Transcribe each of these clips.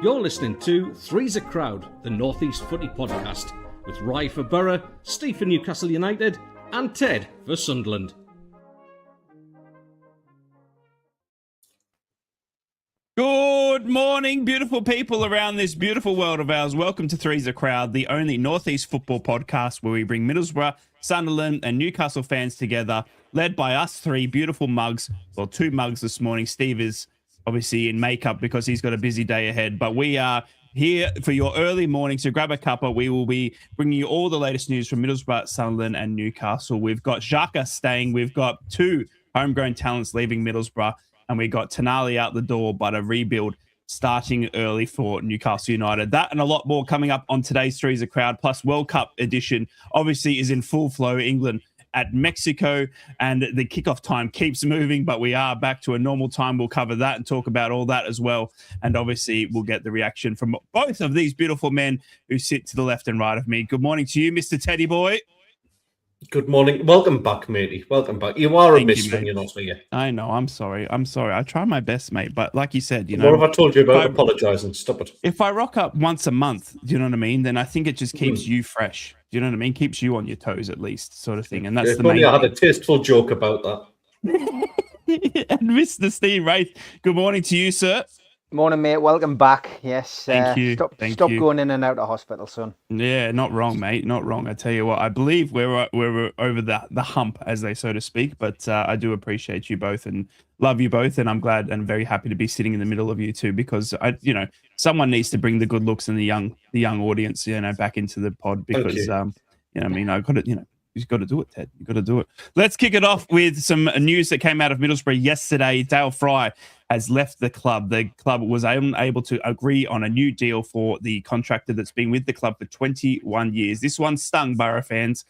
You're listening to Three's a Crowd, the North East Footy Podcast, with Rye for Borough, Steve for Newcastle United, and Ted for Sunderland. Good morning, beautiful people around this beautiful world of ours. Welcome to Three's a Crowd, the only North East football podcast where we bring Middlesbrough, Sunderland and Newcastle fans together, led by us three beautiful mugs. Well, two mugs this morning. Steve is obviously in makeup because he's got a busy day ahead, but we are here for your early morning, so grab a cuppa. We will be bringing you all the latest news from Middlesbrough, Sunderland and Newcastle. We've got Xhaka staying. We've got two homegrown talents leaving Middlesbrough. And we got Tonali out the door, but a rebuild starting early for Newcastle United. That and a lot more coming up on today's Three's a Crowd, plus World Cup edition obviously is in full flow. England at Mexico, and the kickoff time keeps moving, but we are back to a normal time. We'll cover that and talk about all that as well. And obviously we'll get the reaction from both of these beautiful men who sit to the left and right of me. Good morning to you, Mr. Teddy Boy. Good morning. Welcome back, matey. Welcome back. You are a miss when you're not here. I know. I'm sorry. I try my best, mate. But like you said, What have I told you about apologising? Stop it. If I rock up once a month, do you know what I mean? Then I think it just keeps you fresh. Do you know what I mean? Keeps you on your toes at least, sort of thing. And that's the main I had a tasteful joke about that. And Mr. Steve Wraith, good morning to you, sir. Morning, mate. Welcome back. Yes. Thank you. Stop going in and out of hospital, son. Yeah, not wrong, mate. Not wrong. I tell you what, I believe we're over the hump, as they so to speak. But I do appreciate you both and love you both, and I'm glad and very happy to be sitting in the middle of you two because someone needs to bring the good looks and the young audience, back into the pod because I got it. You've got to do it, Ted. You've got to do it. Let's kick it off with some news that came out of Middlesbrough yesterday. Dale Fry has left the club. The club was unable to agree on a new deal for the contractor that's been with the club for 21 years. This one stung Borough fans.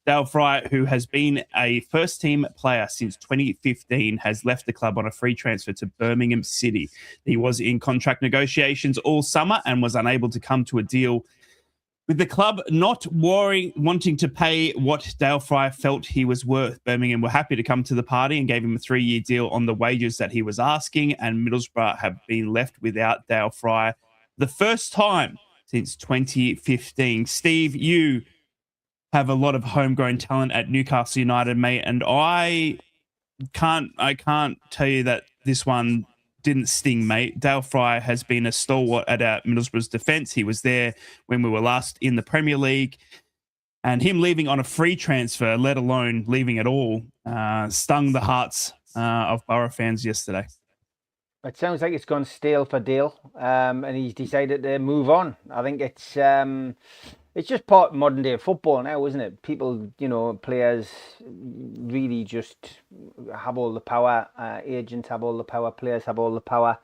Dale Fry, who has been a first-team player since 2015, has left the club on a free transfer to Birmingham City. He was in contract negotiations all summer and was unable to come to a deal with the club not wanting to pay what Dale Fry felt he was worth. Birmingham were happy to come to the party and gave him a 3-year deal on the wages that he was asking, and Middlesbrough have been left without Dale Fry the first time since 2015. Steve, you have a lot of homegrown talent at Newcastle United, mate, and I can't tell you that this one didn't sting, mate. Dale Fry has been a stalwart at our Middlesbrough's defence. He was there when we were last in the Premier League, and him leaving on a free transfer, let alone leaving at all, stung the hearts of Borough fans yesterday. It sounds like it's gone stale for Dale, and he's decided to move on. I think it's just part of modern day football now, isn't it? People, players really just have all the power. Agents have all the power. Players have all the power.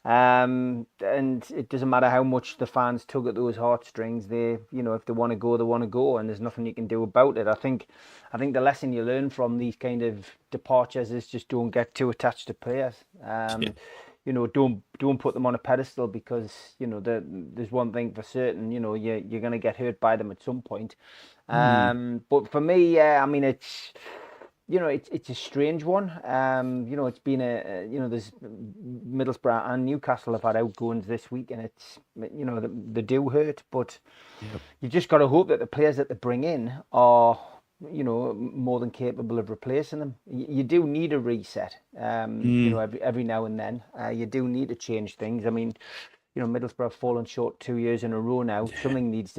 And it doesn't matter how much the fans tug at those heartstrings. They, if they want to go, they want to go, and there's nothing you can do about it. I think the lesson you learn from these kind of departures is just don't get too attached to players. Don't put them on a pedestal because there's one thing for certain. You're going to get hurt by them at some point. But for me, it's it's a strange one. It's been there's Middlesbrough and Newcastle have had outgoings this week, and it's they do hurt. But you just got to hope that the players that they bring in are more than capable of replacing them. You do need a reset, every now and then. You do need to change things. I mean, Middlesbrough have fallen short 2 years in a row now. Something needs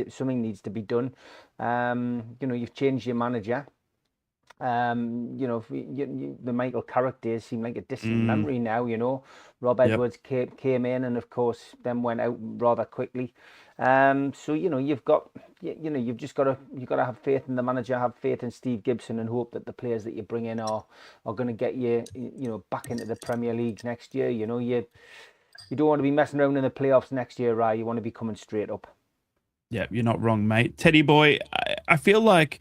to be done. You've changed your manager. The Michael Carrick days seem like a distant memory now. Rob Edwards came in and of course then went out rather quickly. So you've just got to have faith in the manager, have faith in Steve Gibson, and hope that the players that you bring in are going to get you back into the Premier League next year. You don't want to be messing around in the playoffs next year, right? You want to be coming straight up. Yeah, you're not wrong, mate. Teddy Boy, I feel like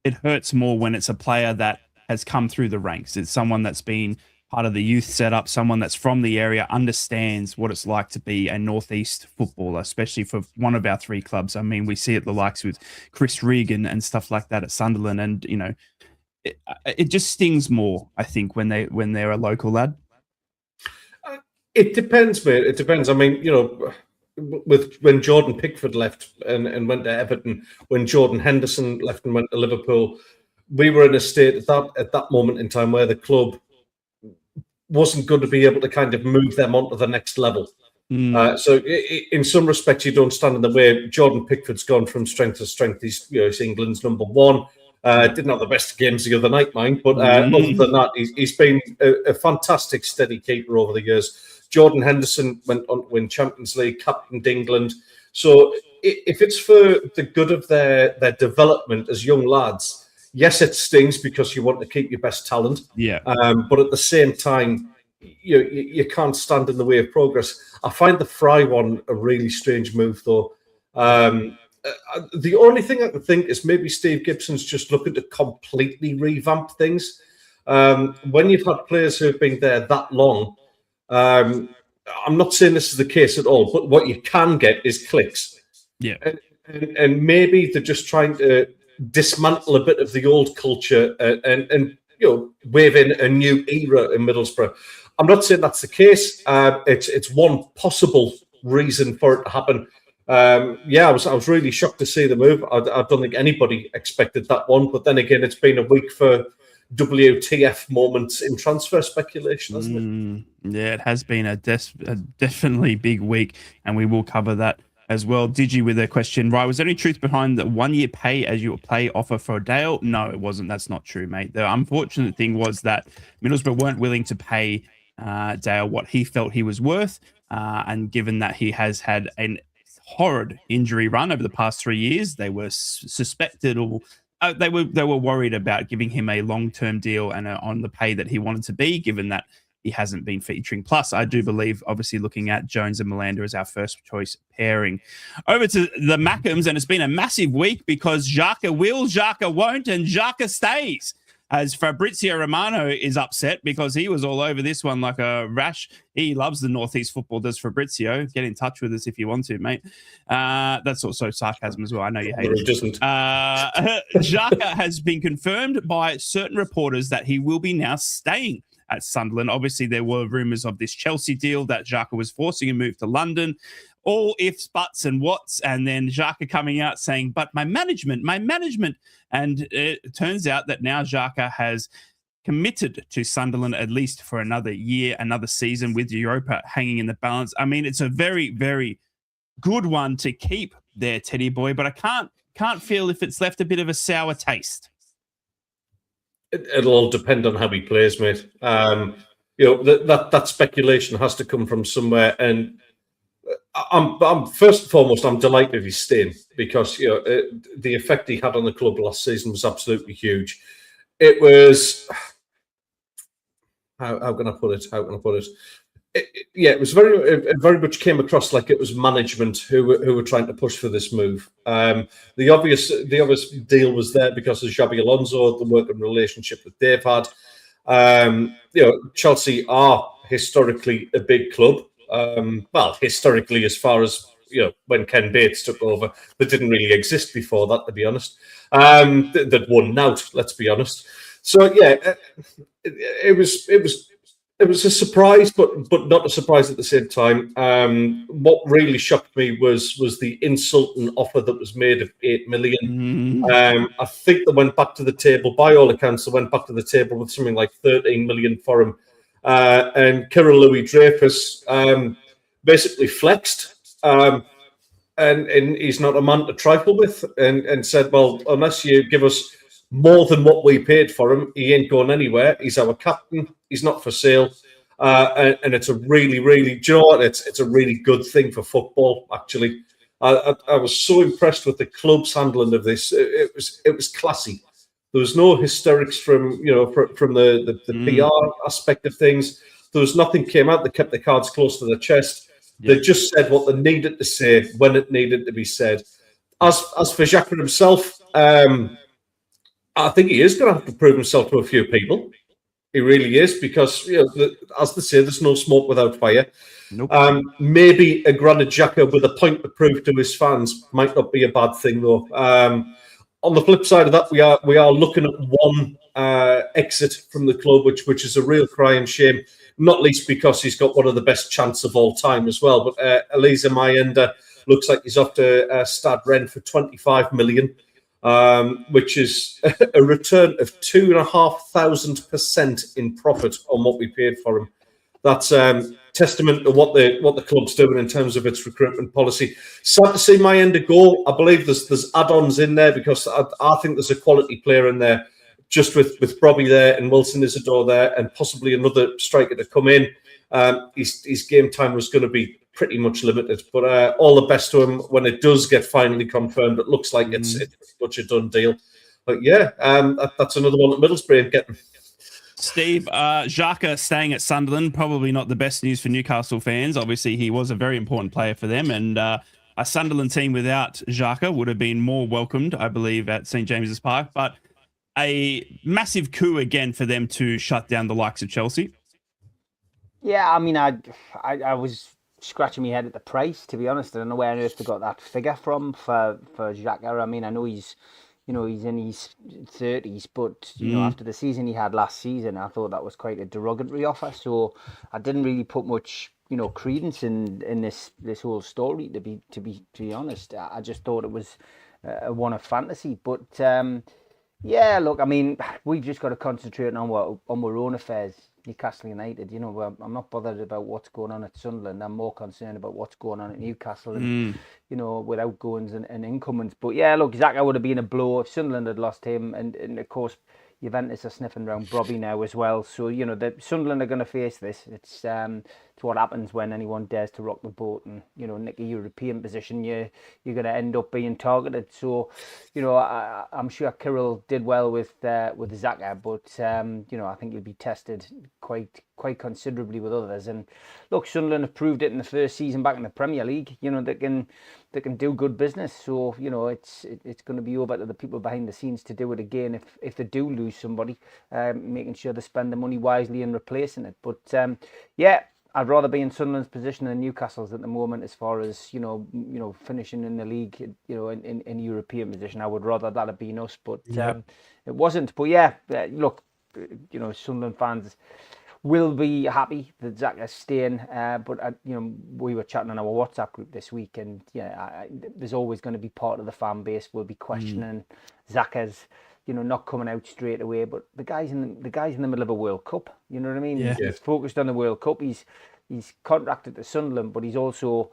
it hurts more when it's a player that has come through the ranks. It's someone that's been part of the youth setup, someone that's from the area, understands what it's like to be a Northeast footballer, especially for one of our three clubs. I mean, we see it the likes with Chris Regan and stuff like that at Sunderland, and it just stings more, I think, when they're a local lad. It depends, mate. It depends. I mean, with when Jordan Pickford left and went to Everton, when Jordan Henderson left and went to Liverpool, we were in a state at that moment in time where the club wasn't going to be able to kind of move them on to the next level. So in some respects, you don't stand in the way. Jordan Pickford's gone from strength to strength. He's England's number one. Didn't have the best games the other night, mind, but other than that, he's been a fantastic, steady keeper over the years. Jordan Henderson went on to win Champions League, captained England. So if it's for the good of their development as young lads, yes, it stings because you want to keep your best talent. Yeah. But at the same time, you can't stand in the way of progress. I find the Fry one a really strange move, though. The only thing I can think is maybe Steve Gibson's just looking to completely revamp things. When you've had players who have been there that long, I'm not saying this is the case at all, but what you can get is clicks. Yeah. And maybe they're just trying to dismantle a bit of the old culture and wave in a new era in Middlesbrough. I'm not saying that's the case. It's one possible reason for it to happen. I was really shocked to see the move. I don't think anybody expected that one. But then again, it's been a week for WTF moments in transfer speculation, hasn't it? Yeah, it has been a definitely big week, and we will cover that as well. Digi with a question, right? Was there any truth behind the 1 year pay as your play offer for Dale? No, it wasn't. That's not true, mate. The unfortunate thing was that Middlesbrough weren't willing to pay Dale what he felt he was worth, and given that he has had an horrid injury run over the past 3 years, they were suspected or they were worried about giving him a long-term deal and on the pay that he wanted to be, given that he hasn't been featuring. Plus, I do believe, obviously, looking at Jones and Melander as our first choice pairing. Over to the Mackems, and it's been a massive week because Xhaka will, Xhaka won't, and Xhaka stays. As Fabrizio Romano is upset because he was all over this one like a rash. He loves the Northeast football, does Fabrizio. Get in touch with us if you want to, mate. That's also sarcasm as well. I know you hate it. Doesn't. Xhaka has been confirmed by certain reporters that he will be now staying at Sunderland. Obviously, there were rumours of this Chelsea deal that Xhaka was forcing a move to London. All ifs, buts, and whats, and then Xhaka coming out saying, but my management. And it turns out that now Xhaka has committed to Sunderland at least for another year, another season with Europa hanging in the balance. I mean, it's a very, very good one to keep there, Teddy boy, but I can't feel if it's left a bit of a sour taste. It'll all depend on how he plays, mate. That speculation has to come from somewhere, and I'm first and foremost, I'm delighted he's staying because the effect he had on the club last season was absolutely huge. It was how can I put it? It was very much came across like it was management who were trying to push for this move. The obvious deal was there because of Xabi Alonso, the working relationship that they've had. Chelsea are historically a big club. Historically, as far as when Ken Bates took over, that didn't really exist before that, to be honest. That won out, let's be honest. So it was a surprise, but not a surprise at the same time. What really shocked me was the insulting offer that was made of $8 million. I think they went back to the table. By all accounts, they went back to the table with something like $13 million for him. And Kirill Louis-Dreyfus basically flexed, and he's not a man to trifle with, and said, well, unless you give us more than what we paid for him, he ain't going anywhere. He's our captain. He's not for sale. And it's a really, really, do you know what? It's a really good thing for football, actually. I was so impressed with the club's handling of this. It was classy. There was no hysterics from the PR aspect of things. There was nothing came out. They kept the cards close to their chest. They just said what they needed to say when it needed to be said. As for Xhaka himself, I think he is going to have to prove himself to a few people. He really is, because as they say, there's no smoke without fire. Nope. Maybe a Granit Xhaka with a point to prove to his fans might not be a bad thing, though. on the flip side of that, we are looking at one exit from the club, which is a real crying shame. Not least because he's got one of the best chants of all time as well. But Elisa Mayenda looks like he's off to Stade Rennes for 25 million, which is a return of 2,500% in profit on what we paid for him. That's testament to what the club's doing in terms of its recruitment policy. Sad to see Mayenda go. I believe there's add-ons in there because I think there's a quality player in there. Just with Robbie there and Wilson Isidore there and possibly another striker to come in, his game time was going to be pretty much limited. But all the best to him when it does get finally confirmed. It looks like it's much a done deal. But yeah, that's another one that Middlesbrough ain't getting. Steve, Xhaka staying at Sunderland, probably not the best news for Newcastle fans. Obviously, he was a very important player for them, and a Sunderland team without Xhaka would have been more welcomed, I believe, at St James's Park. But a massive coup again for them to shut down the likes of Chelsea. Yeah, I mean, I was scratching my head at the price, to be honest. I don't know where on earth they got that figure from for Xhaka. I mean, I know he's in his 30s, but after the season he had last season, I thought that was quite a derogatory offer. So I didn't really put much credence in this whole story. To be honest, I just thought it was one of fantasy. But yeah, look, I mean, we've just got to concentrate on our own affairs. Newcastle United, I'm not bothered about what's going on at Sunderland. I'm more concerned about what's going on at Newcastle and, with outgoings and incomings. But yeah, look, Xhaka would have been a blow if Sunderland had lost him. And of course, Juventus are sniffing around Robbie now as well. So, Sunderland are going to face this. It's what happens when anyone dares to rock the boat and, nick a European position. You're going to end up being targeted. So, I'm sure Kirill did well with Xhaka, but, I think he'll be tested quite considerably with others. And look, Sunderland have proved it in the first season back in the Premier League. They can do good business. So it's going to be over to the people behind the scenes to do it again if they do lose somebody, making sure they spend the money wisely and replacing it. But yeah, I'd rather be in Sunderland's position than Newcastle's at the moment as far as finishing in the league, in European position. I would rather that have been us, but it wasn't. But yeah, look, Sunderland fans will be happy that Xhaka's staying. But we were chatting on our WhatsApp group this week, and there's always going to be part of the fan base will be questioning Xhaka's, not coming out straight away. But the guy's in the middle of a World Cup. You know what I mean? Yeah. He's focused on the World Cup. He's contracted to Sunderland, but he's also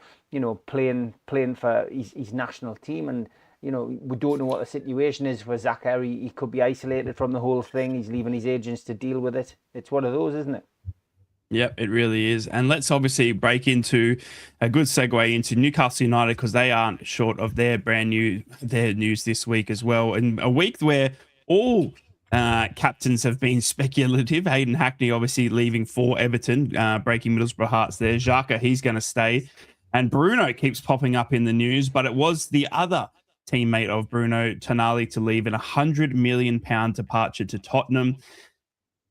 playing for his national team. And we don't know what the situation is for Xhaka. He could be isolated from the whole thing. He's leaving his agents to deal with it. It's one of those, isn't it? Yep, it really is. And let's obviously break into a good segue into Newcastle United, because they aren't short of their news this week as well. In a week where all captains have been speculative. Hayden Hackney obviously leaving for Everton, breaking Middlesbrough hearts there. Xhaka, he's going to stay. And Bruno keeps popping up in the news, but it was the other teammate of Bruno, Tonali, to leave in £100 million departure to Tottenham.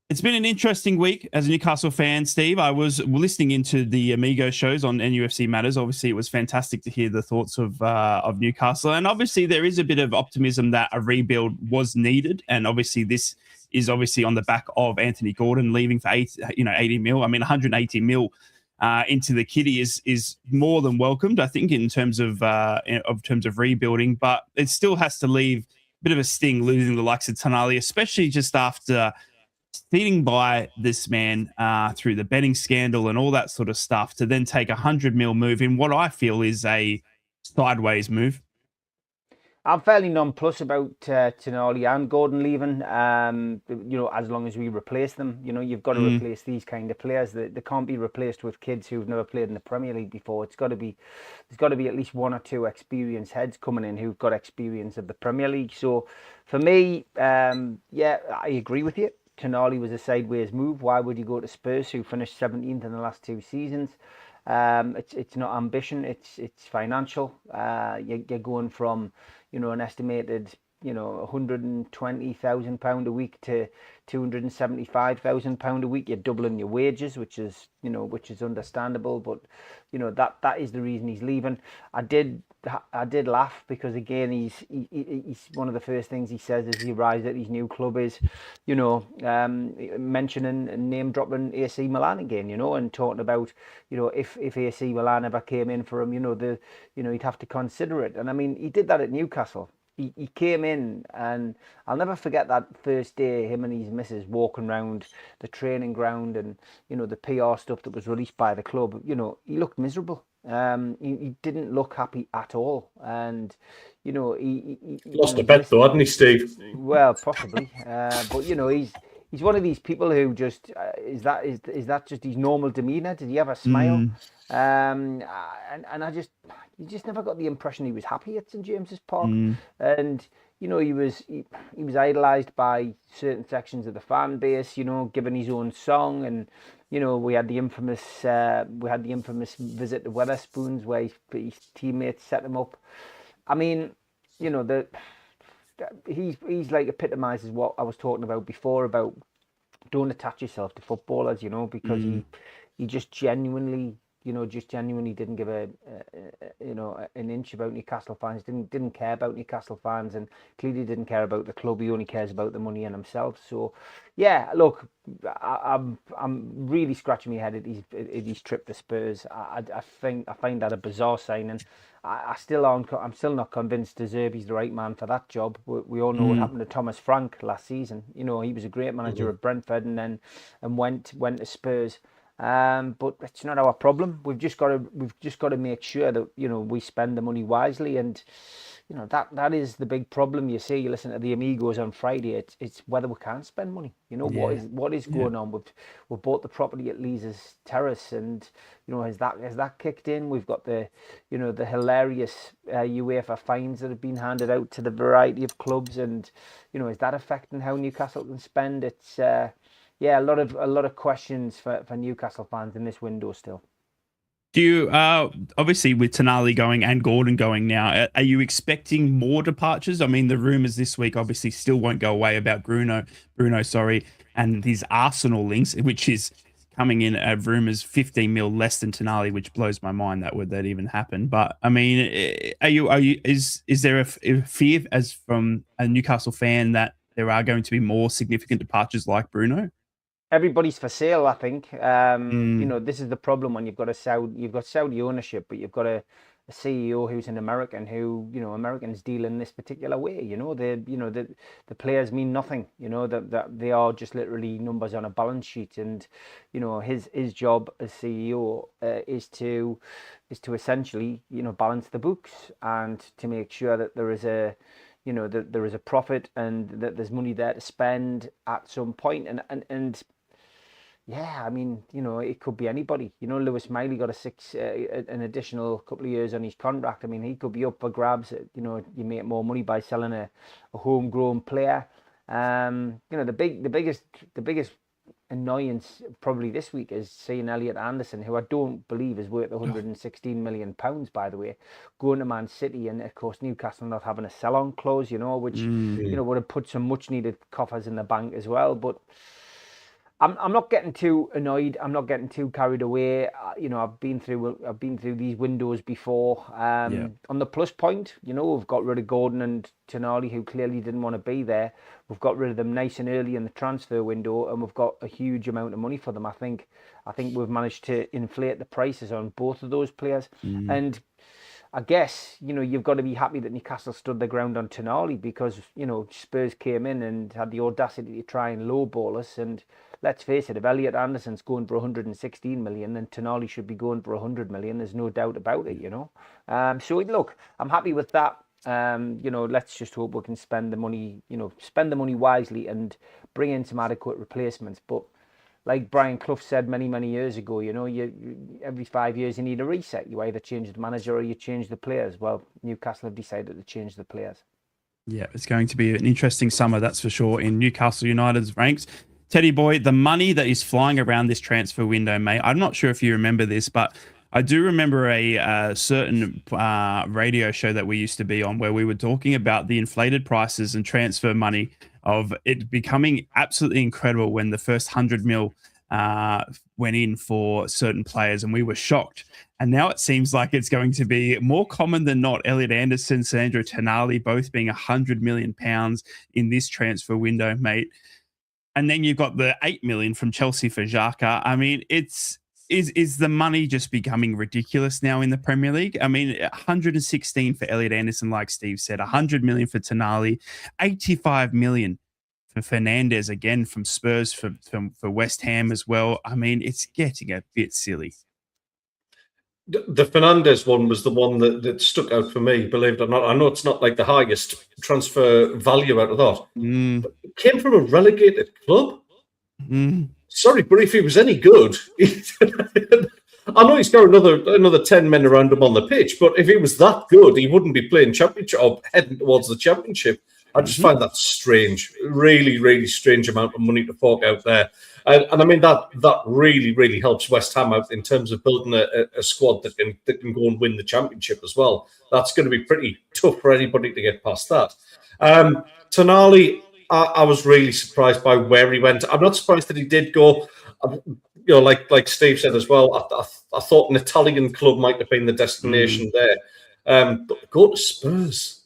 It's been an interesting week as a Newcastle fan, Steve. I was listening into the Amigo shows on NUFC Matters. Obviously, it was fantastic to hear the thoughts of Newcastle. And obviously, there is a bit of optimism that a rebuild was needed. And obviously, this is obviously on the back of Anthony Gordon leaving for 80 mil. I mean, 180 mil into the kitty is more than welcomed, I think, in terms of rebuilding. But it still has to leave a bit of a sting losing the likes of Tonali, especially just after sitting by this man through the betting scandal and all that sort of stuff, to then take $100 million move in what I feel is a sideways move. I'm fairly nonplussed about Tonali and Gordon leaving. As long as we replace them, you've got to replace these kind of players. They can't be replaced with kids who've never played in the Premier League before. There's got to be at least one or two experienced heads coming in who've got experience of the Premier League. So for me, I agree with you. Tonali was a sideways move. Why would you go to Spurs, who finished 17th in the last two seasons? It's not ambition, it's financial. You're going from an estimated £120,000 a week to £275,000 a week. You're doubling your wages, which is understandable, but that is the reason he's leaving. I did did laugh because again he's one of the first things he says as he arrives at his new club is, mentioning and name dropping AC Milan again, and talking about, if AC Milan ever came in for him, he'd have to consider it. And I mean, he did that at Newcastle. He came in, and I'll never forget that first day, him and his missus walking around the training ground and, the PR stuff that was released by the club. He looked miserable. He didn't look happy at all. And, he lost a bet though, hadn't he, Steve? Well, possibly. But, he's one of these people who just, is that just his normal demeanour? Did he have a smile? And you just never got the impression he was happy at St James's Park. And he was idolised by certain sections of the fan base, given his own song. And we had the infamous visit to Wetherspoons where his teammates set him up. I mean, he's like epitomises what I was talking about before about don't attach yourself to footballers, because he just genuinely didn't give an inch about Newcastle fans. Didn't care about Newcastle fans, and clearly didn't care about the club. He only cares about the money and himself. So, yeah, look, I'm really scratching my head at his trip to Spurs. I find that a bizarre signing. I'm still not convinced De Zerbi's the right man for that job. We all know what happened to Thomas Frank last season. He was a great manager at Brentford and went to Spurs. But it's not our problem. We've just got to make sure that we spend the money wisely, and that is the big problem. You listen to the Amigos on Friday. It's whether we can spend money. What is going on? We've bought the property at Lees's Terrace, and has that kicked in? We've got the hilarious UEFA fines that have been handed out to the variety of clubs, and is that affecting how Newcastle can spend? It's a lot of questions for Newcastle fans in this window still. Do you, obviously with Tonali going and Gordon going now, are you expecting more departures? I mean, the rumours this week obviously still won't go away about Bruno, and his Arsenal links, which is coming in at rumours 15 mil less than Tonali, which blows my mind that even happen. But I mean, is there a fear as from a Newcastle fan that there are going to be more significant departures like Bruno? Everybody's for sale, I think. This is the problem when you've got Saudi ownership, but you've got a CEO who's an American who, Americans deal in this particular way. The players mean nothing. That they are just literally numbers on a balance sheet, and his job as CEO is to essentially balance the books and to make sure that there is a that there is a profit and that there's money there to spend at some point. And yeah, I mean, it could be anybody. Lewis Miley got an additional couple of years on his contract. I mean, he could be up for grabs. You make more money by selling a homegrown player. The biggest annoyance probably this week is seeing Elliot Anderson, who I don't believe is worth 116 million pounds, by the way, going to Man City, and of course Newcastle not having a sell-on clause, which would have put some much needed coffers in the bank as well. But I'm not getting too annoyed. I'm not getting too carried away. I've been through these windows before. On the plus point, we've got rid of Gordon and Tonali, who clearly didn't want to be there. We've got rid of them nice and early in the transfer window, and we've got a huge amount of money for them. I think we've managed to inflate the prices on both of those players. And I guess, you've got to be happy that Newcastle stood their ground on Tonali, because, Spurs came in and had the audacity to try and lowball us. And let's face it, if Elliot Anderson's going for 116 million, then Tonali should be going for 100 million. There's no doubt about it, So look, I'm happy with that. Let's just hope we can spend the money wisely and bring in some adequate replacements. But like Brian Clough said many, many years ago, you every 5 years you need a reset. You either change the manager or you change the players. Well, Newcastle have decided to change the players. Yeah, it's going to be an interesting summer, that's for sure, in Newcastle United's ranks. Teddy boy, the money that is flying around this transfer window, mate, I'm not sure if you remember this, but I do remember a certain radio show that we used to be on where we were talking about the inflated prices and transfer money of it becoming absolutely incredible when the first 100 mil went in for certain players, and we were shocked. And now it seems like it's going to be more common than not. Elliot Anderson, Sandro Tonali, both being £100 million in this transfer window, mate. And then you've got the 8 million from Chelsea for Xhaka. I mean, is the money just becoming ridiculous now in the Premier League? I mean, 116 for Elliot Anderson, like Steve said, 100 million for Tonali, 85 million for Fernandez again from Spurs for West Ham as well. I mean, it's getting a bit silly. The Fernandez one was the one that stuck out for me, believe it or not. I know it's not like the highest transfer value out of that. But it came from a relegated club. Sorry, but if he was any good, I know he's got another 10 men around him on the pitch, but if he was that good, he wouldn't be playing championship or heading towards the championship. I just find that strange, really, really strange amount of money to fork out there. And I mean, that really, really helps West Ham out in terms of building a squad that can go and win the championship as well. That's going to be pretty tough for anybody to get past that. Tonali, I was really surprised by where he went. I'm not surprised that he did go. Like Steve said as well, I thought an Italian club might have been the destination there. But go to Spurs.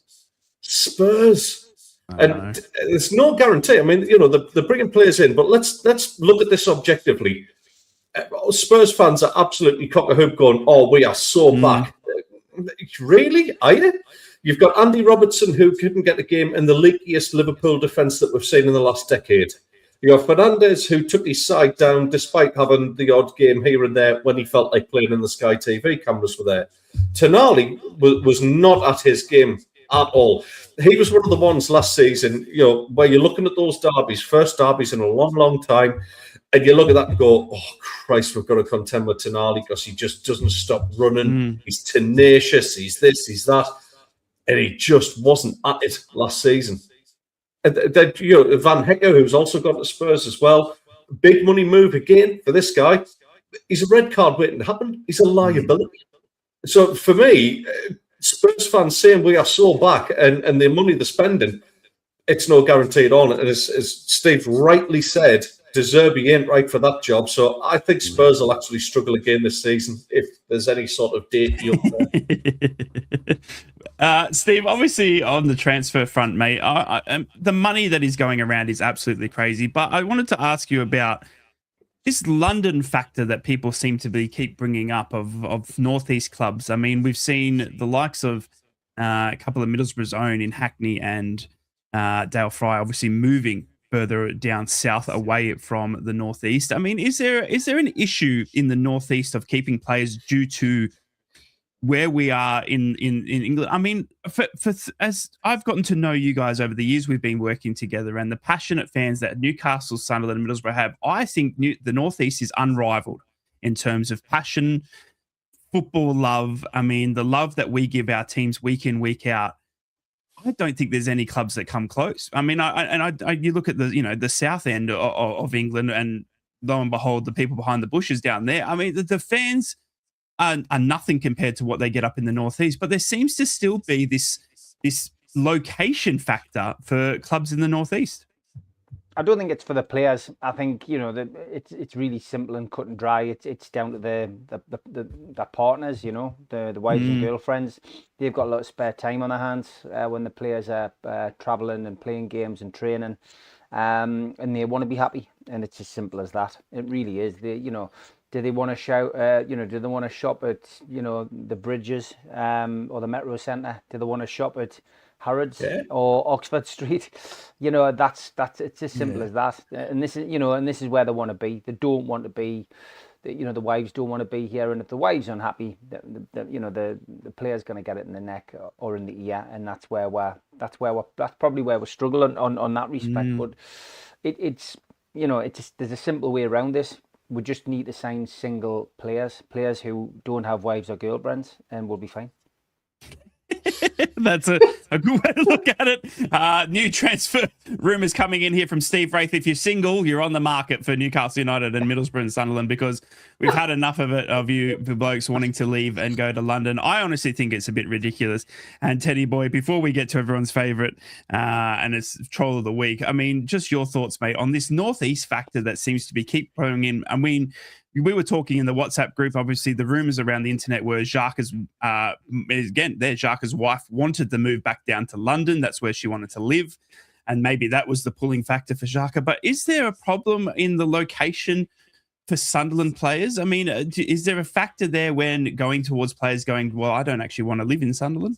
And there's no guarantee. I mean, they're bringing players in, but let's look at this objectively. Spurs fans are absolutely cock-a-hoop going, oh, we are so back. Really? Are you? You've got Andy Robertson, who couldn't get a game in the leakiest Liverpool defence that we've seen in the last decade. You have Fernandez, who took his side down despite having the odd game here and there when he felt like playing in the Sky TV cameras were there. Tonali was not at his game at all. He was one of the ones last season, where you're looking at those derbies, first derbies in a long, long time, and you look at that and go, oh, Christ, we've got to contend with Tonali because he just doesn't stop running. He's tenacious. He's this, he's that. And he just wasn't at it last season. And then, Van Hecker, who's also gone to Spurs as well, big money move again for this guy. He's a red card waiting to happen. He's a liability. So for me, Spurs fans saying we are so back and the money they're spending, it's no guarantee at all. And as Steve rightly said, De Zerbi ain't right for that job. So I think Spurs will actually struggle again this season if there's any sort of date there. Steve, obviously on the transfer front, mate, the money that is going around is absolutely crazy. But I wanted to ask you about this London factor that people seem to keep bringing up of Northeast clubs. I mean, we've seen the likes of a couple of Middlesbrough's own in Hackney and Dale Fry obviously moving further down south away from the Northeast. I mean, is there an issue in the Northeast of keeping players due to where we are in England? I mean, as I've gotten to know you guys over the years we've been working together and the passionate fans that Newcastle, Sunderland, and Middlesbrough have, I think the Northeast is unrivaled in terms of passion, football love. I mean, the love that we give our teams week in, week out. I don't think there's any clubs that come close. I mean, you look at the south end of England, and lo and behold, the people behind the bushes down there. I mean, the fans are nothing compared to what they get up in the Northeast. But there seems to still be this location factor for clubs in the Northeast. I don't think it's for the players. I think it's really simple and cut and dry. It's down to the partners, the wives and girlfriends. They've got a lot of spare time on their hands when the players are traveling and playing games and training, and they want to be happy. And it's as simple as that. It really is. Do they want to shout? Do they want to shop at the Bridges or the Metro Centre? Do they want to shop at Harrods or Oxford Street? It's as simple as that. And this is where they want to be. They don't want to be. The wives don't want to be here. And if the wife's unhappy, the player's going to get it in the neck or in the ear, and that's probably where we're struggling on that respect. But there's a simple way around this. We just need to sign single players who don't have wives or girlfriends, and we'll be fine. That's a good way to look at it. New transfer rumours coming in here from Steve Wraith. If you're single, you're on the market for Newcastle United and Middlesbrough and Sunderland, because we've had enough of it, of you blokes wanting to leave and go to London. I honestly think it's a bit ridiculous. And Teddy boy, before we get to everyone's favourite, and it's Troll of the Week, I mean, just your thoughts, mate, on this Northeast factor that seems to be keep throwing in. I mean, we were talking in the WhatsApp group. Obviously, the rumours around the internet were Xhaka's, Xhaka's wife wanted to move back down to London. That's where she wanted to live. And maybe that was the pulling factor for Xhaka. But is there a problem in the location for Sunderland players? I mean, is there a factor there when going towards players going, well, I don't actually want to live in Sunderland?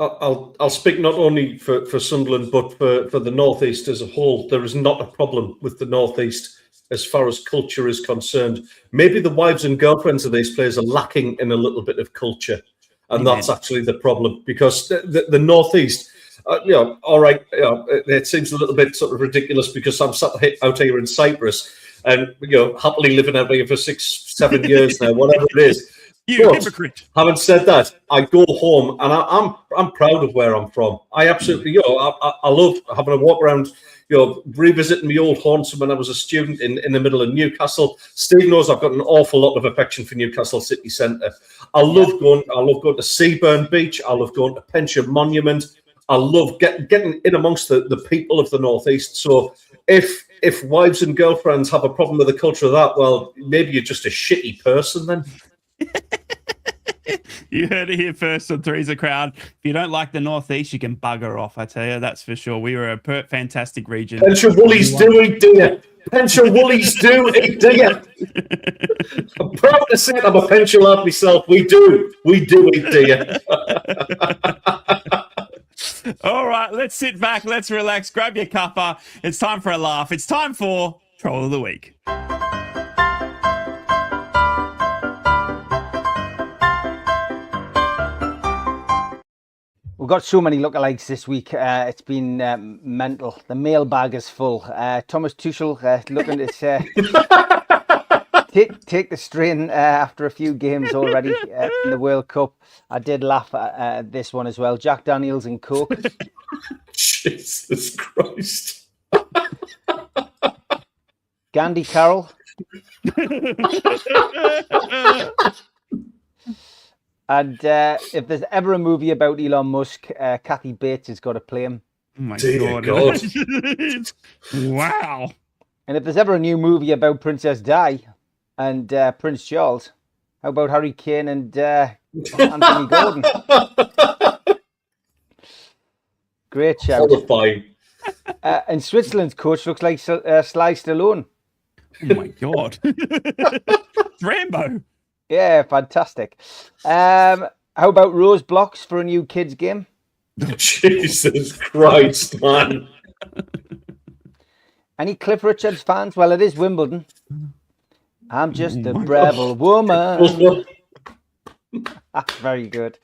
I'll speak not only for Sunderland, but for the Northeast as a whole. There is not a problem with the Northeast as far as culture is concerned. Maybe the wives and girlfriends of these players are lacking in a little bit of culture. And that's actually the problem, because the Northeast, all right, it seems a little bit sort of ridiculous because I'm sat out here in Cyprus and, happily living out here for 6-7 years now, whatever it is. You hypocrite. Having said that, I go home and I'm proud of where I'm from. I absolutely, I love having a walk around, revisiting my old haunts when I was a student in the middle of Newcastle. Steve knows I've got an awful lot of affection for Newcastle city centre. I love going to Seaburn Beach. I love going to Pensham Monument. I love getting in amongst the people of the Northeast. So if wives and girlfriends have a problem with the culture of that, well, maybe you're just a shitty person then. You heard it here first on Three's a Crowd. If you don't like the Northeast, you can bugger off, I tell you, that's for sure. We were a fantastic region. Pensham Woolies do eat deer. Pensham Woolies do eat deer. I'm proud to say I'm a Pensham lad myself. We do eat deer. All right, let's sit back, let's relax, grab your cuppa. It's time for a laugh. It's time for Troll of the Week. We've got so many lookalikes this week. It's been mental. The mailbag is full. Thomas Tuchel looking to take the strain after a few games already in the World Cup. I did laugh at this one as well. Jack Daniels and Coke. Jesus Christ. Gandhi Carroll. And if there's ever a movie about Elon Musk, Kathy Bates has got to play him. Oh my God. Wow. And if there's ever a new movie about Princess Di and Prince Charles, how about Harry Kane and Anthony Gordon? Great shout. And Switzerland's coach looks like Sly Stallone. Oh my God. Rambo. Yeah, fantastic. How about rose blocks for a new kids game? Jesus Christ, man. Any Cliff Richards fans? Well, it is Wimbledon. I'm just a rebel woman. Very good.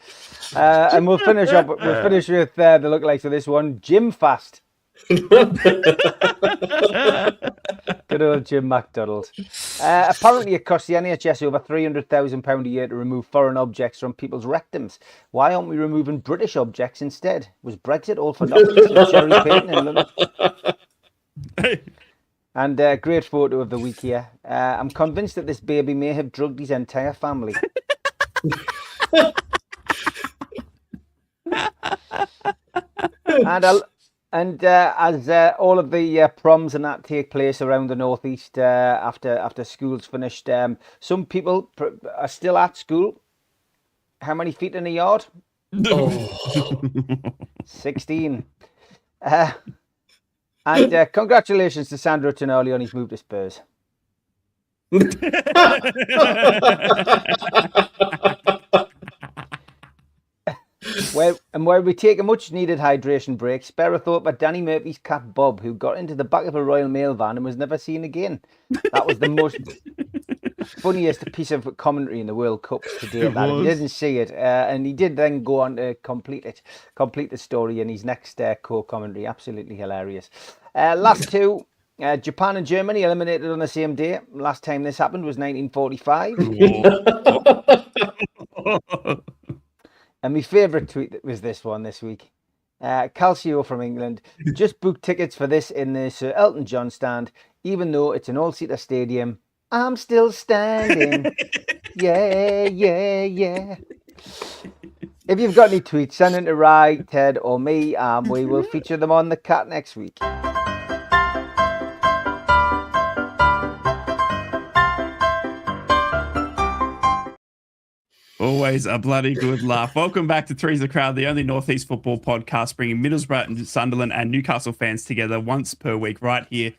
And we'll finish with the lookalikes of this one. Jim Fast. Good old Jim McDonald. Apparently it costs the NHS over £300,000 a year to remove foreign objects from people's rectums. Why aren't we removing British objects instead? Was Brexit all for nothing? Jerry Payton in London. And great photo of the week here. I'm convinced that this baby may have drugged his entire family. And as all of the proms and that take place around the Northeast after school's finished, some people are still at school. How many feet in a yard? 16. And congratulations to Sandro Tonali on his move to Spurs. While we take a much-needed hydration break, spare a thought by Danny Murphy's cat Bob, who got into the back of a Royal Mail van and was never seen again. That was the most funniest piece of commentary in the World Cup today. That he didn't see it, and he did then go on to complete the story in his next co-commentary. Absolutely hilarious. Last two. Japan and Germany eliminated on the same day. Last time this happened was 1945. And my favourite tweet was this one this week. Calcio from England. Just booked tickets for this in the Sir Elton John stand. Even though it's an all-seater stadium, I'm still standing. Yeah, yeah, yeah. If you've got any tweets, send them to Rye, Ted, or me. We will feature them on the Cat next week. Always a bloody good laugh. Welcome back to Three's a Crowd, the only Northeast football podcast bringing Middlesbrough and Sunderland and Newcastle fans together once per week right here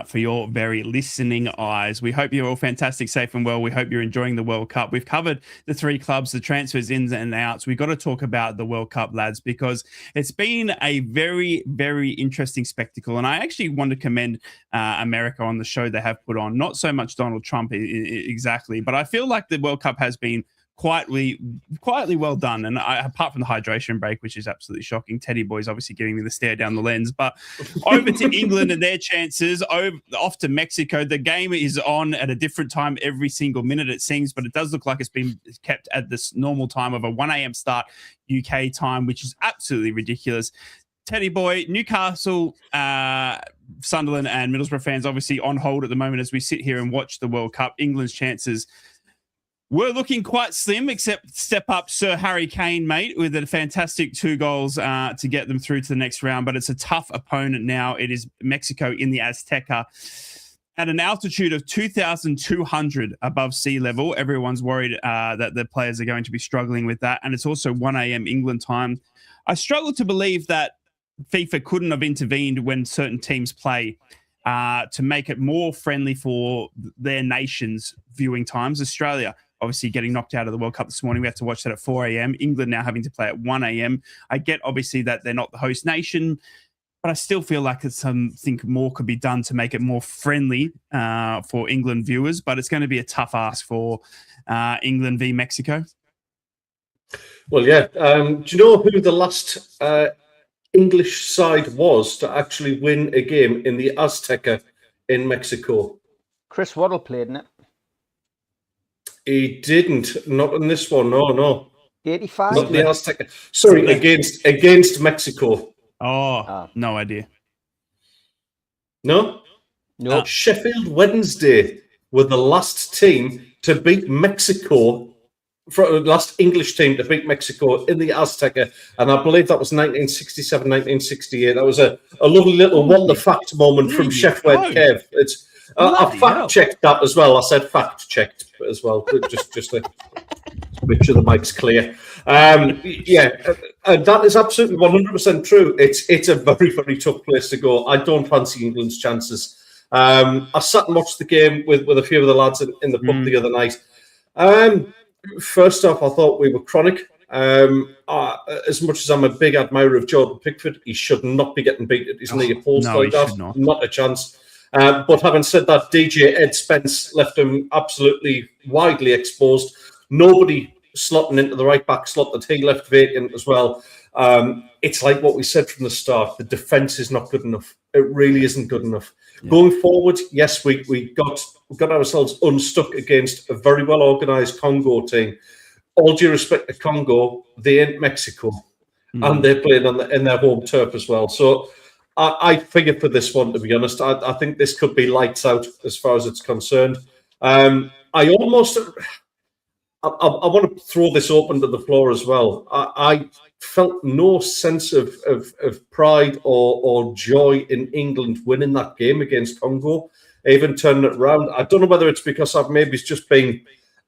for your very listening eyes. We hope you're all fantastic, safe and well. We hope you're enjoying the World Cup. We've covered the three clubs, the transfers ins and outs. We've got to talk about the World Cup, lads, because it's been a very, very interesting spectacle. And I actually want to commend America on the show they have put on. Not so much Donald Trump exactly, but I feel like the World Cup has been quietly well done. And apart from the hydration break, which is absolutely shocking, Teddy Boy's obviously giving me the stare down the lens. But over to England and their chances, off to Mexico. The game is on at a different time every single minute, it seems, but it does look like it's been kept at this normal time of a 1 a.m. start UK time, which is absolutely ridiculous. Teddy Boy, Newcastle, Sunderland and Middlesbrough fans obviously on hold at the moment as we sit here and watch the World Cup. England's chances were looking quite slim, except step up Sir Harry Kane, mate, with a fantastic 2 goals to get them through to the next round. But it's a tough opponent now. It is Mexico in the Azteca at an altitude of 2,200 above sea level. Everyone's worried that the players are going to be struggling with that. And it's also 1 a.m. England time. I struggle to believe that FIFA couldn't have intervened when certain teams play to make it more friendly for their nation's viewing times. Australia obviously getting knocked out of the World Cup this morning. We have to watch that at 4 a.m. England now having to play at 1 a.m. I get, obviously, that they're not the host nation, but I still feel like something more could be done to make it more friendly for England viewers. But it's going to be a tough ask for England v Mexico. Well, yeah. Do you know who the last English side was to actually win a game in the Azteca in Mexico? Chris Waddle played in it. He didn't. Not in this one. No. 85? Not the Azteca. Sorry, against Mexico. No idea. No? No. Sheffield Wednesday were the last team to beat Mexico, last English team to beat Mexico in the Azteca, and I believe that was 1967, 1968. That was a lovely little wonder fact moment from Chef Wed Kev. It's I fact-checked that as well. I said fact-checked as well, just to make sure the mic's clear. Yeah, and that is absolutely 100% true. It's a very, very tough place to go. I don't fancy England's chances. I sat and watched the game with a few of the lads in the pub the other night. First off, I thought we were chronic. As much as I'm a big admirer of Jordan Pickford, he should not be getting beat at his near post like that. Not a chance. But having said that, DJ Ed Spence left him absolutely widely exposed. Nobody slotting into the right back slot that he left vacant as well. It's like what we said from the start. The defence is not good enough. It really isn't good enough. Yeah. Going forward, yes, we got ourselves unstuck against a very well organised Congo team. All due respect to Congo, they ain't Mexico, and they're playing in their home turf as well. So I figure for this one, to be honest, I think this could be lights out as far as it's concerned. I want to throw this open to the floor as well. I felt no sense of pride or joy in England winning that game against Congo, even turning it around. I don't know whether it's because I've maybe just been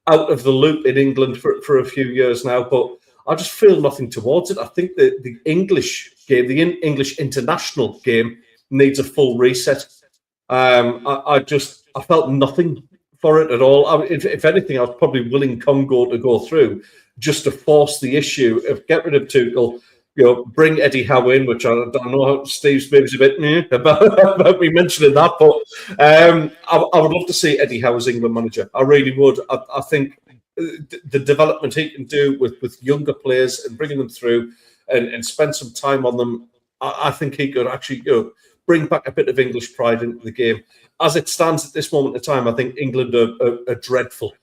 out of the loop in England for a few years now, but I just feel nothing towards it. I think that the English game, the English international game, needs a full reset. I felt nothing for it at all. If anything, I was probably willing Congo to go through just to force the issue of get rid of Tuchel, bring Eddie Howe in, which I don't know how Steve's maybe a bit about me mentioning that, but I would love to see Eddie Howe as England manager. I really would. I think the development he can do with younger players and bringing them through and spend some time on them, I think he could actually bring back a bit of English pride into the game. As it stands at this moment in time, I think England are dreadful.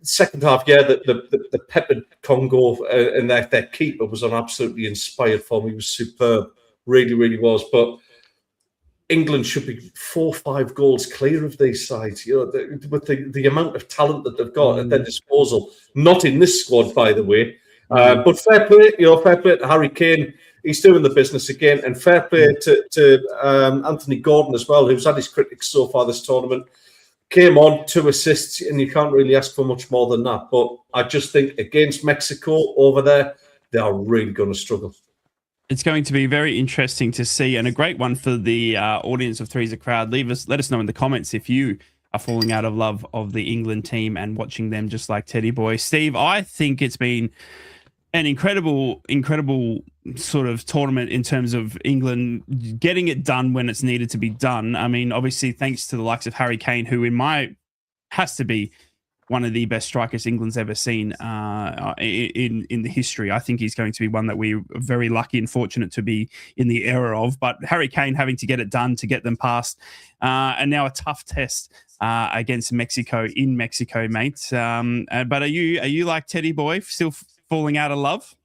Second half, yeah, the peppered Congo and their keeper was on absolutely inspired form. He was superb, really, really was. But England should be 4 or 5 goals clear of these sides. With the amount of talent that they've got at their disposal. Not in this squad, by the way. But fair play, fair play to Harry Kane. He's doing the business again, and fair play to Anthony Gordon as well, who's had his critics so far this tournament. Came on 2 assists, and you can't really ask for much more than that. But I just think against Mexico over there, they are really going to struggle. It's going to be very interesting to see, and a great one for the audience of Three's a Crowd. Let us know in the comments if you are falling out of love of the England team and watching them just like Teddy Boy. Steve, I think it's been an incredible sort of tournament in terms of England getting it done when it's needed to be done. I mean, obviously, thanks to the likes of Harry Kane, who has to be one of the best strikers England's ever seen in the history. I think he's going to be one that we're very lucky and fortunate to be in the era of. But Harry Kane having to get it done to get them past, and now a tough test against Mexico in Mexico, mate. But are you like Teddy Boy, still falling out of love?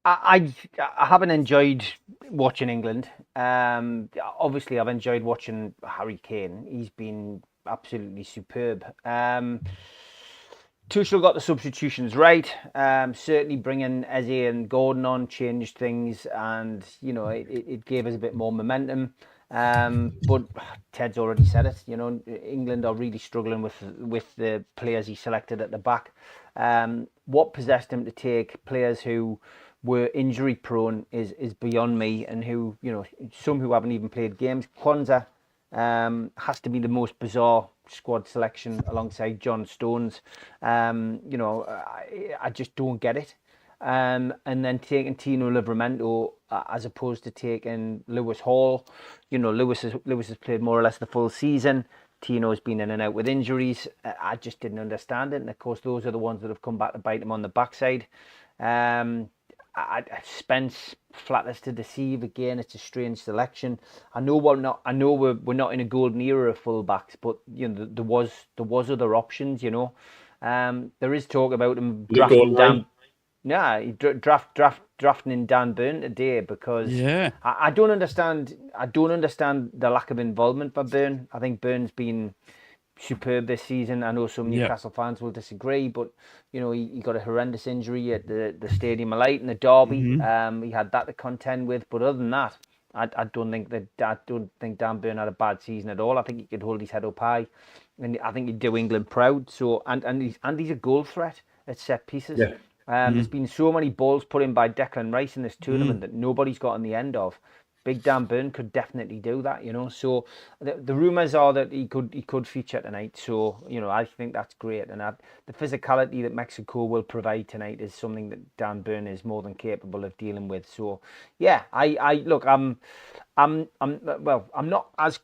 I haven't enjoyed watching England. Obviously, I've enjoyed watching Harry Kane. He's been absolutely superb. Tuchel got the substitutions right. Certainly bringing Eze and Gordon on changed things, and it gave us a bit more momentum. But Ted's already said it. England are really struggling with the players he selected at the back. What possessed him to take players who were injury prone is beyond me, and who some who haven't even played games. Kwanzaa has to be the most bizarre squad selection alongside John Stones. I just don't get it. And then taking Tino Livramento as opposed to taking Lewis Hall. Lewis has played more or less the full season. Tino's been in and out with injuries. I just didn't understand it. And of course, those are the ones that have come back to bite him on the backside. Spence flatters to deceive again. It's a strange selection. I know we're not in a golden era of fullbacks, but there was other options. There is talk about him drafting Dan. Yeah, drafting in Dan Burn today because I don't understand. I don't understand the lack of involvement for Burn. I think Burn's been superb this season. I know some Newcastle fans will disagree, but he got a horrendous injury at the Stadium of Light in the derby. He had that to contend with, but other than that, I don't think Dan Burn had a bad season at all. I think he could hold his head up high, and I think he'd do England proud. So and he's a goal threat at set pieces. Yeah. There's been so many balls put in by Declan Rice in this tournament that nobody's got on the end of. Big Dan Burn could definitely do that, So the rumours are that he could feature tonight. So I think that's great, and the physicality that Mexico will provide tonight is something that Dan Burn is more than capable of dealing with. So yeah, I'm not as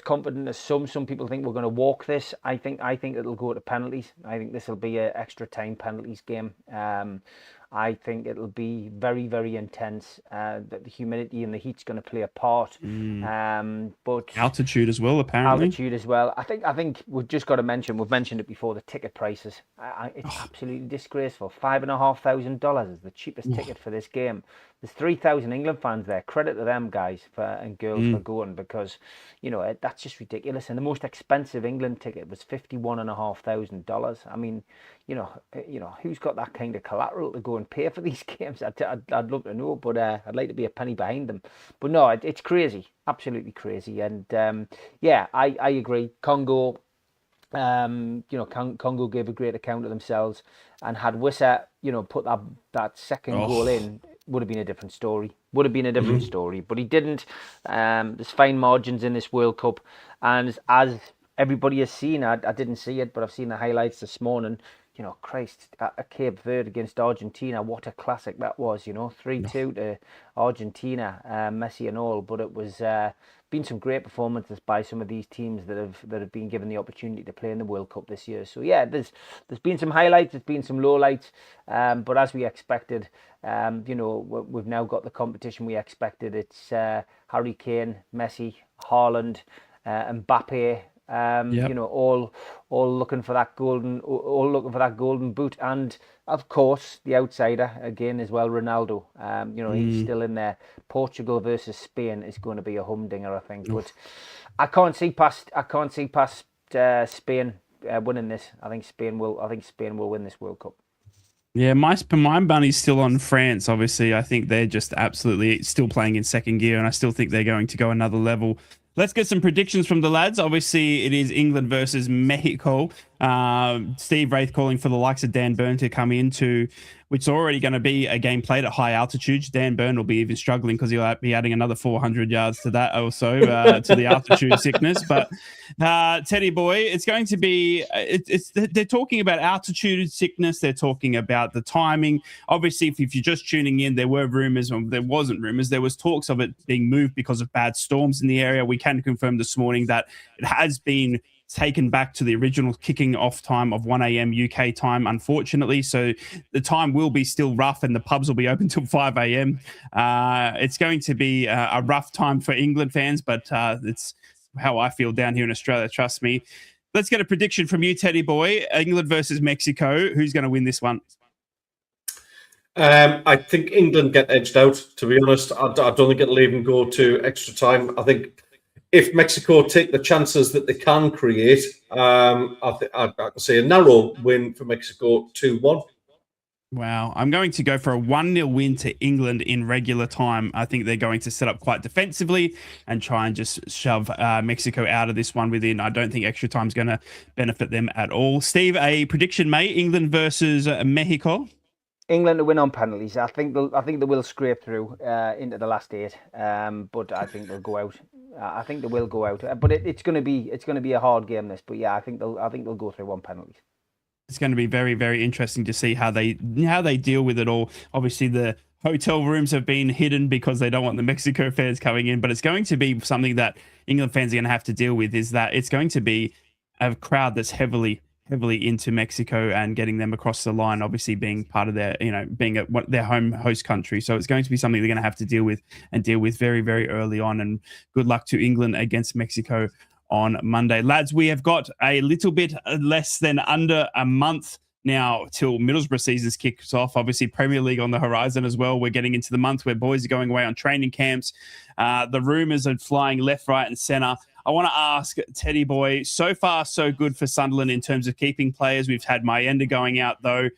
confident as some people think we're going to walk this. I think it'll go to penalties. I think this will be an extra time penalties game. I think it'll be very, very intense. That the humidity and the heat's going to play a part. But altitude as well, apparently. Altitude as well. I think we've just got to mention. We've mentioned it before. The ticket prices. It's absolutely disgraceful. $5,500 is the cheapest ticket for this game. There's 3,000 England fans there. Credit to them guys and girls for going, because that's just ridiculous. And the most expensive England ticket was $51,500. I mean, who's got that kind of collateral to go and pay for these games? I'd love to know, but I'd like to be a penny behind them. But no, it's crazy, absolutely crazy. And I agree. Congo, Congo gave a great account of themselves, and had Wissa, put that second goal in, would have been a different story. But he didn't. There's fine margins in this World Cup, and as everybody has seen, I didn't see it, but I've seen the highlights this morning. Christ, a Cape Verde against Argentina, what a classic that was. 3-2 to Argentina, Messi and all. But it was been some great performances by some of these teams that have been given the opportunity to play in the World Cup this year. So yeah, there's been some highlights, there's been some lowlights, but as we expected, we've now got the competition we expected. It's Harry Kane, Messi, Haaland, Mbappe, Yep. You know, all looking for that golden boot, and of course the outsider again as well, Ronaldo. You know, he's still in there. Portugal versus Spain is going to be a humdinger, I think. But I can't see past Spain winning this. I think Spain will win this World Cup. Yeah, my money's still on France. Obviously, I think they're just absolutely still playing in second gear, and I still think they're going to go another level. Let's get some predictions from the lads. Obviously, it is England versus Mexico. Steve Wraith calling for the likes of Dan Burn to come into, which is already going to be a game played at high altitudes. Dan Burn will be even struggling because he'll be adding another 400 yards to that also, to the altitude sickness. But Teddy boy, it's going to be, they're talking about altitude sickness. They're talking about the timing. Obviously, if you're just tuning in, there were rumors, or there wasn't rumors, there was talks of it being moved because of bad storms in the area. We can confirm this morning that it has been taken back to the original kicking off time of 1 a.m. UK time, unfortunately. So the time will be still rough and the pubs will be open till 5 a.m. It's going to be a rough time for England fans, but it's how I feel down here in Australia, trust me. Let's get a prediction from you, Teddy boy. England versus Mexico. Who's going to win this one? I think England get edged out, to be honest. I don't think it'll even go to extra time. I think if Mexico take the chances that they can create, I can say a narrow win for Mexico, 2-1. Wow. I'm going to go for a 1-0 win to England in regular time. I think they're going to set up quite defensively and try and just shove Mexico out of this one within. I don't think extra time is going to benefit them at all. Steve, a prediction, mate? England versus Mexico? England to win on penalties. I think they will scrape through into the last 8, but I think they'll go out. I think they will go out, but it's going to be a hard game. This, but yeah, I think they'll go through on penalties. It's going to be very, very interesting to see how they deal with it all. Obviously, the hotel rooms have been hidden because they don't want the Mexico fans coming in, but it's going to be something that England fans are going to have to deal with. Is that it's going to be a crowd that's heavily into Mexico and getting them across the line, obviously being part of their, being their home host country. So it's going to be something they're going to have to deal with very, very early on. And good luck to England against Mexico on Monday. Lads, we have got a little bit less than under a month now till Middlesbrough season kicks off. Obviously, Premier League on the horizon as well. We're getting into the month where boys are going away on training camps. The rumours are flying left, right and centre. I want to ask Teddy boy, so far so good for Sunderland in terms of keeping players. We've had Mayenda going out though.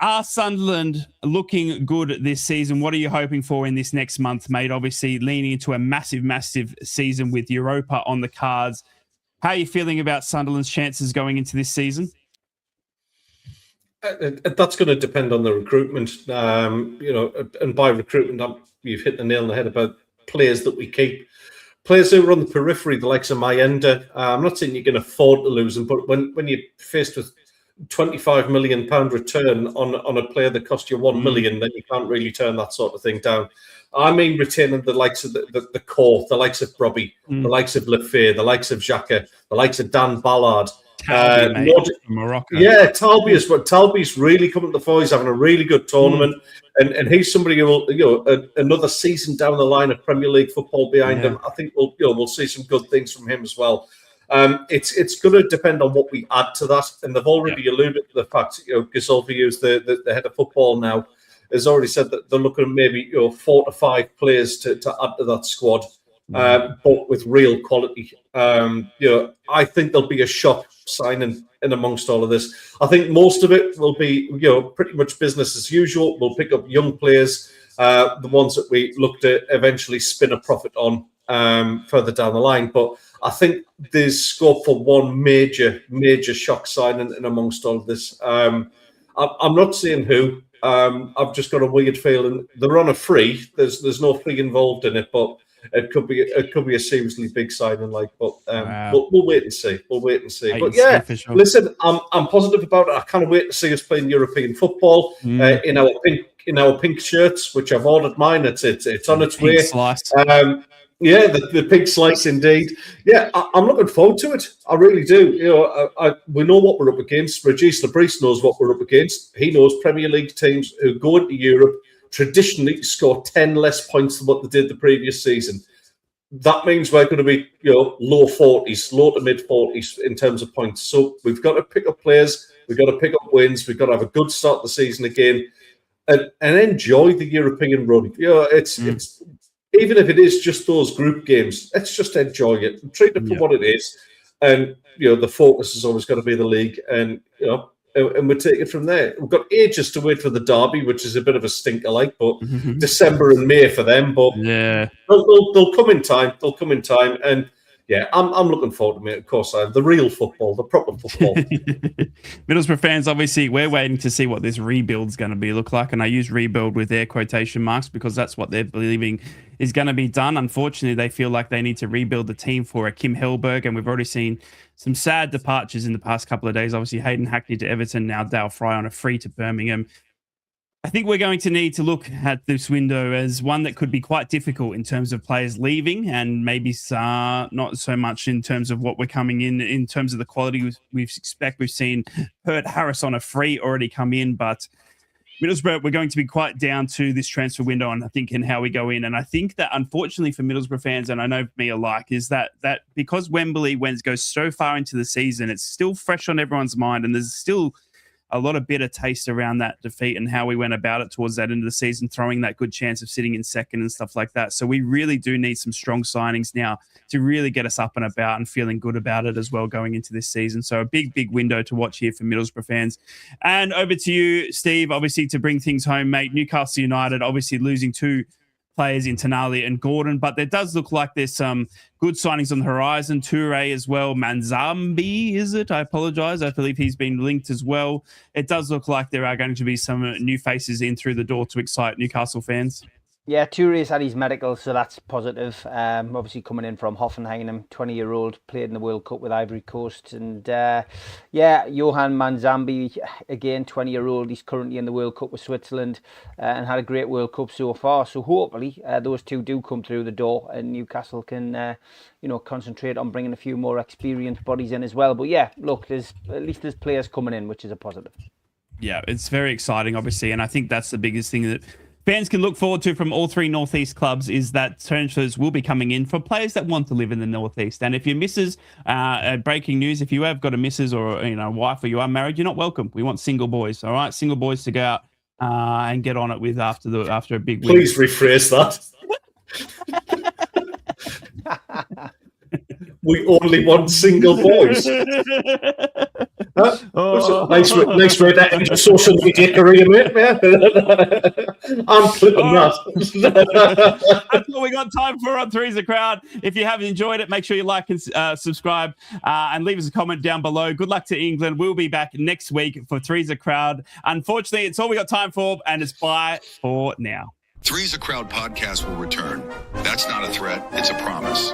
Are Sunderland looking good this season? What are you hoping for in this next month, mate? Obviously leaning into a massive season with Europa on the cards. How are you feeling about Sunderland's chances going into this season? That's going to depend on the recruitment. And by recruitment, you've hit the nail on the head about players that we keep. Players who are on the periphery, the likes of Mayenda. I'm not saying you can afford to lose them, but when you're faced with £25 million return on a player that cost you £1 million, then you can't really turn that sort of thing down. I mean, retaining the likes of the core, the likes of Brobby, the likes of Lefebvre, the likes of Xhaka, the likes of Dan Ballard. Morocco. Yeah, Talby's really coming to the fore. He's having a really good tournament, and he's somebody who will, another season down the line of Premier League football behind him. I think we'll see some good things from him as well. It's going to depend on what we add to that, and they've already alluded to the fact. Gazolfi, who's the head of football now, has already said that they're looking at maybe 4 to 5 players to add to that squad. But with real quality. I think there'll be a shock signing in amongst all of this. I think most of it will be, pretty much business as usual. We'll pick up young players, the ones that we look to eventually spin a profit on further down the line. But I think there's scope for one major shock signing in amongst all of this. I'm not saying who. I've just got a weird feeling they're on a free. There's no fee involved in it, but it could be a seriously big signing. We'll wait and see. But yeah, sure. Listen, I'm positive about it. I can't wait to see us playing European football in our pink shirts, which I've ordered mine. It's on its way. Slice. The pink slice indeed. Yeah, I'm looking forward to it. I really do. We know what we're up against. Regis Labrise knows what we're up against. He knows Premier League teams who go into Europe traditionally score 10 less points than what they did the previous season. that means we're going to be, low 40s, low to mid 40s in terms of points. So we've got to pick up players, we've got to pick up wins, we've got to have a good start to the season again, and enjoy the European run. It's even if it is just those group games, let's just enjoy it, treat it for what it is, and the focus is always going to be the league, and and we'll take it from there. We've got ages to wait for the derby, which is a bit of a stinker, but December and May for them. But they'll come in time. They'll come in time, and I'm looking forward to it. Of course, I am. The real football, the proper football. Middlesbrough fans, obviously, we're waiting to see what this rebuild's going to look like, and I use rebuild with air quotation marks because that's what they're believing is going to be done. Unfortunately, they feel like they need to rebuild the team for a Kim Hellberg, and we've already seen some sad departures in the past couple of days. Obviously, Hayden Hackney to Everton, now Dale Fry on a free to Birmingham. I think we're going to need to look at this window as one that could be quite difficult in terms of players leaving, and maybe not so much in terms of what we're coming in terms of the quality we expect. We've seen Pert Harris on a free already come in, but Middlesbrough, we're going to be quite down to this transfer window, and I think in how we go in. And I think that unfortunately for Middlesbrough fans, and I know me alike, is that because Wembley goes so far into the season, it's still fresh on everyone's mind, and there's still a lot of bitter taste around that defeat and how we went about it towards that end of the season, throwing that good chance of sitting in second and stuff like that. So we really do need some strong signings now to really get us up and about and feeling good about it as well going into this season. So a big, big window to watch here for Middlesbrough fans. And over to you, Steve, obviously to bring things home, mate. Newcastle United obviously losing two players in Tonali and Gordon, but there does look like there's some good signings on the horizon. Toure as well. Manzambi, is it? I apologize. I believe he's been linked as well. It does look like there are going to be some new faces in through the door to excite Newcastle fans. Yeah, Touré's had his medical, so that's positive. Obviously coming in from Hoffenheim, 20-year-old, played in the World Cup with Ivory Coast. And Johan Manzambi, again, 20-year-old, he's currently in the World Cup with Switzerland and had a great World Cup so far. So hopefully those two do come through the door and Newcastle can, concentrate on bringing a few more experienced bodies in as well. But yeah, look, there's players coming in, which is a positive. Yeah, it's very exciting, obviously. And I think that's the biggest thing that fans can look forward to from all three Northeast clubs is that transfers will be coming in for players that want to live in the Northeast. And if your missus, breaking news, if you have got a missus or wife or you are married, you're not welcome. We want single boys, all right? Single boys to go out and get on it with after a big win. Please rephrase that. We only want single boys. Nice way to end your social media career, mate. I'm clipping that. That's all we got time for on Three's a Crowd. If you have enjoyed it, make sure you like and subscribe and leave us a comment down below. Good luck to England. We'll be back next week for Three's a Crowd. Unfortunately, it's all we got time for, and it's bye for now. Three's a Crowd podcast will return. That's not a threat. It's a promise.